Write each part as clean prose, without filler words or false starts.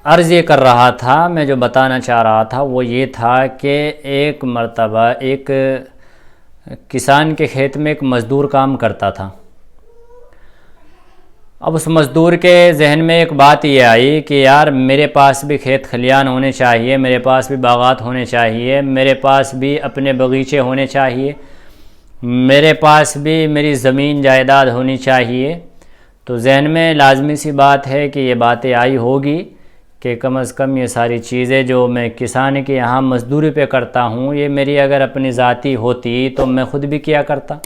عرض یہ کر رہا تھا، میں جو بتانا چاہ رہا تھا وہ یہ تھا کہ ایک مرتبہ ایک کسان کے کھیت میں ایک مزدور کام کرتا تھا۔ اب اس مزدور کے ذہن میں ایک بات یہ آئی کہ یار میرے پاس بھی کھیت کھلیان ہونے چاہیے، میرے پاس بھی باغات ہونے چاہیے، میرے پاس بھی اپنے باغیچے ہونے چاہیے، میرے پاس بھی میری زمین جائیداد ہونی چاہیے۔ تو ذہن میں لازمی سی بات ہے کہ یہ باتیں آئی ہوگی کہ کم از کم یہ ساری چیزیں جو میں کسان کے یہاں مزدوری پہ کرتا ہوں، یہ میری اگر اپنی ذاتی ہوتی تو میں خود بھی کیا کرتا۔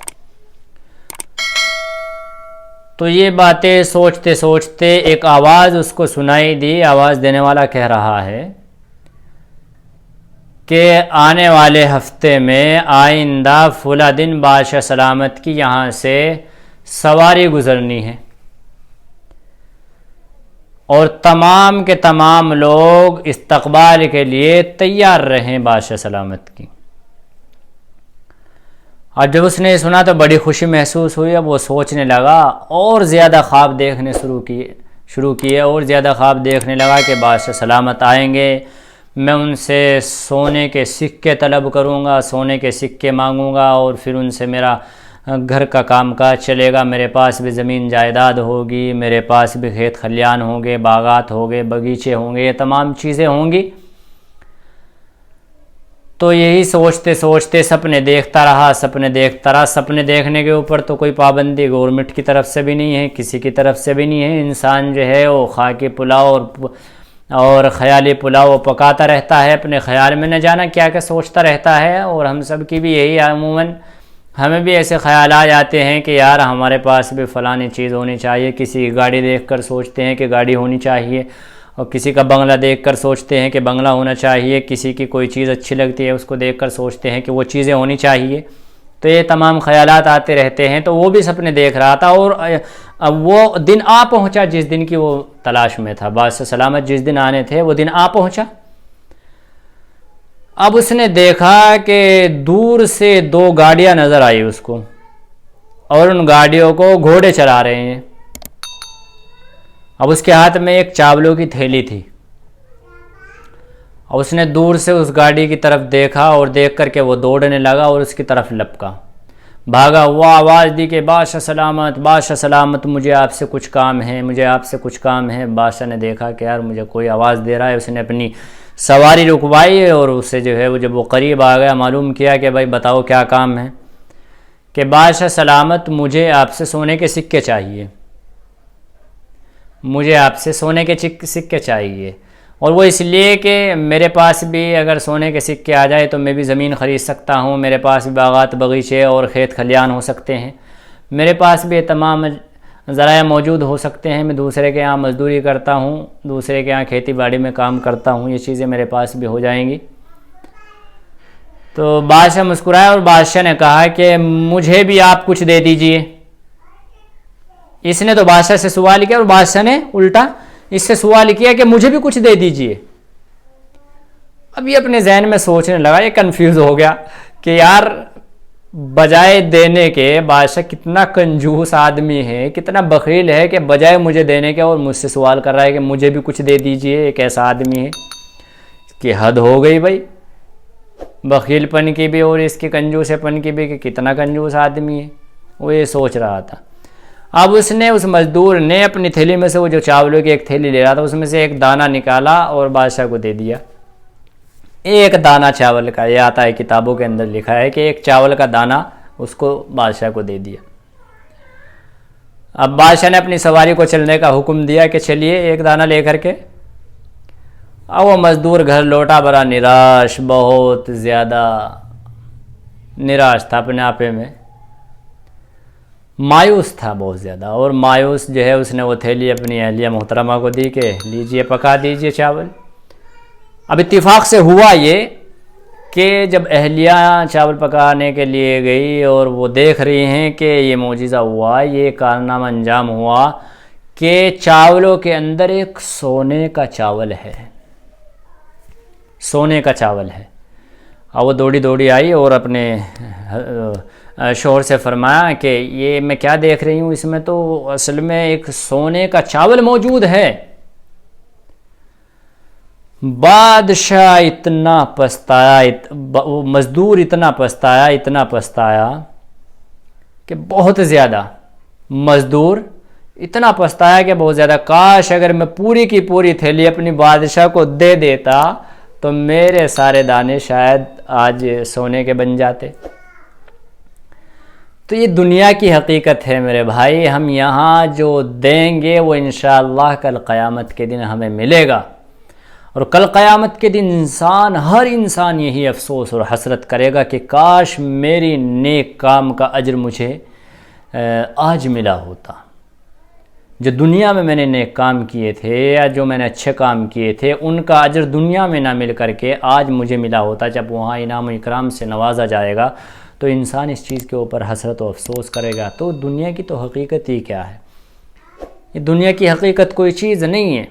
تو یہ باتیں سوچتے سوچتے ایک آواز اس کو سنائی دی۔ آواز دینے والا کہہ رہا ہے کہ آنے والے ہفتے میں آئندہ فلاں دن بادشاہ سلامت کی یہاں سے سواری گزرنی ہے، اور تمام کے تمام لوگ استقبال کے لیے تیار رہیں بادشاہ سلامت کی۔ اور جب اس نے سنا تو بڑی خوشی محسوس ہوئی۔ اب وہ سوچنے لگا اور زیادہ خواب دیکھنے شروع کیے اور زیادہ خواب دیکھنے لگا کہ بادشاہ سلامت آئیں گے، میں ان سے سونے کے سکے طلب کروں گا، سونے کے سکے مانگوں گا، اور پھر ان سے میرا گھر کا کام کاج چلے گا، میرے پاس بھی زمین جائیداد ہوگی، میرے پاس بھی کھیت کھلیان ہوں گے، باغات ہوں گے، باغیچے ہوں گے، یہ تمام چیزیں ہوں گی۔ تو یہی سوچتے سوچتے سپنے دیکھتا رہا۔ سپنے دیکھنے کے اوپر تو کوئی پابندی گورنمنٹ کی طرف سے بھی نہیں ہے، کسی کی طرف سے بھی نہیں ہے۔ انسان جو ہے وہ خاکی پلاؤ اور خیالی پلاؤ پکاتا رہتا ہے، اپنے خیال میں نہ جانا کیا کیا سوچتا رہتا ہے۔ اور ہم سب کی بھی یہی عموماً ہمیں بھی ایسے خیالات آتے ہیں کہ یار ہمارے پاس بھی فلانی چیز ہونی چاہیے۔ کسی کی گاڑی دیکھ کر سوچتے ہیں کہ گاڑی ہونی چاہیے، اور کسی کا بنگلہ دیکھ کر سوچتے ہیں کہ بنگلہ ہونا چاہیے، کسی کی کوئی چیز اچھی لگتی ہے اس کو دیکھ کر سوچتے ہیں کہ وہ چیزیں ہونی چاہیے۔ تو یہ تمام خیالات آتے رہتے ہیں۔ تو وہ بھی سپنے دیکھ رہا تھا، اور اب وہ دن آ پہنچا جس دن کی وہ تلاش میں تھا۔ بادشاہ سلامت جس دن آنے تھے وہ دن آ پہنچا۔ اب اس نے دیکھا کہ دور سے 2 گاڑیاں نظر آئی اس کو، اور ان گاڑیوں کو گھوڑے چلا رہے ہیں۔ اب اس کے ہاتھ میں ایک چاولوں کی تھیلی تھی، اور اس نے دور سے اس گاڑی کی طرف دیکھا، اور دیکھ کر کے وہ دوڑنے لگا اور اس کی طرف لپکا، بھاگا ہوا، آواز دی کہ بادشاہ سلامت مجھے آپ سے کچھ کام ہے۔ بادشاہ نے دیکھا کہ یار مجھے کوئی آواز دے رہا ہے۔ اس نے اپنی سواری رکوائی، اور اس سے جو ہے وہ جب وہ قریب آ گیا معلوم کیا کہ بھائی بتاؤ کیا کام ہے، کہ بادشاہ سلامت مجھے آپ سے سونے کے سکے چاہیے، اور وہ اس لیے کہ میرے پاس بھی اگر سونے کے سکے آ جائے تو میں بھی زمین خرید سکتا ہوں، میرے پاس بھی باغات باغیچے اور کھیت کھلیان ہو سکتے ہیں، میرے پاس بھی تمام ذرائع موجود ہو سکتے ہیں۔ میں دوسرے کے یہاں مزدوری کرتا ہوں، دوسرے کے یہاں کھیتی باڑی میں کام کرتا ہوں، یہ چیزیں میرے پاس بھی ہو جائیں گی۔ تو بادشاہ مسکرایا، اور بادشاہ نے کہا کہ مجھے بھی آپ کچھ دے دیجئے۔ اس نے تو بادشاہ سے سوال کیا، اور بادشاہ نے الٹا اس سے سوال کیا کہ مجھے بھی کچھ دے دیجئے۔ اب یہ اپنے ذہن میں سوچنے لگا، یہ کنفیوز ہو گیا کہ یار بجائے دینے کے بادشاہ کتنا کنجوس آدمی ہے، کتنا بخیل ہے کہ بجائے مجھے دینے کے اور مجھ سے سوال کر رہا ہے کہ مجھے بھی کچھ دے دیجئے۔ ایک ایسا آدمی ہے کہ حد ہو گئی بھائی، بخیل پن کی بھی اور اس کی کنجوس پن کی بھی، کہ کتنا کنجوس آدمی ہے۔ وہ یہ سوچ رہا تھا۔ اب اس مزدور نے اپنی تھیلی میں سے وہ جو چاولوں کی ایک تھیلی لے رہا تھا اس میں سے ایک دانہ نکالا اور بادشاہ کو دے دیا۔ ایک دانہ چاول کا، یہ آتا ہے کتابوں کے اندر لکھا ہے کہ ایک چاول کا دانہ اس کو بادشاہ کو دے دیا۔ اب بادشاہ نے اپنی سواری کو چلنے کا حکم دیا کہ چلیے ایک دانہ لے کر کے۔ اب وہ مزدور گھر لوٹا بڑا نراش، بہت زیادہ نراش تھا، اپنے آپے میں مایوس تھا بہت زیادہ، اور مایوس جو ہے اس نے وہ تھیلی اپنی اہلیہ محترمہ کو دی کہ لیجئے پکا دیجئے چاول۔ اب اتفاق سے ہوا یہ کہ جب اہلیہ چاول پکانے کے لیے گئی اور وہ دیکھ رہی ہیں کہ یہ معجزہ ہوا، یہ کارنامہ انجام ہوا کہ چاولوں کے اندر ایک سونے کا چاول ہے، اور وہ دوڑی آئی اور اپنے شوہر سے فرمایا کہ یہ میں کیا دیکھ رہی ہوں، اس میں تو اصل میں ایک سونے کا چاول موجود ہے۔ بادشاہ اتنا پچھتایا، وہ مزدور اتنا پچھتایا کہ بہت زیادہ، مزدور اتنا پچھتایا کہ بہت زیادہ، کاش اگر میں پوری کی پوری تھیلی اپنی بادشاہ کو دے دیتا تو میرے سارے دانے شاید آج سونے کے بن جاتے۔ تو یہ دنیا کی حقیقت ہے میرے بھائی، ہم یہاں جو دیں گے وہ انشاءاللہ کل قیامت کے دن ہمیں ملے گا، اور کل قیامت کے دن ہر انسان یہی افسوس اور حسرت کرے گا کہ کاش میری نیک کام کا اجر مجھے آج ملا ہوتا۔ جو دنیا میں نے نیک کام کیے تھے یا جو میں نے اچھے کام کیے تھے ان کا اجر دنیا میں نہ مل کر کے آج مجھے ملا ہوتا، جب وہاں انعام و اکرام سے نوازا جائے گا تو انسان اس چیز کے اوپر حسرت و افسوس کرے گا۔ تو دنیا کی تو حقیقت ہی کیا ہے؟ یہ دنیا کی حقیقت کوئی چیز نہیں ہے۔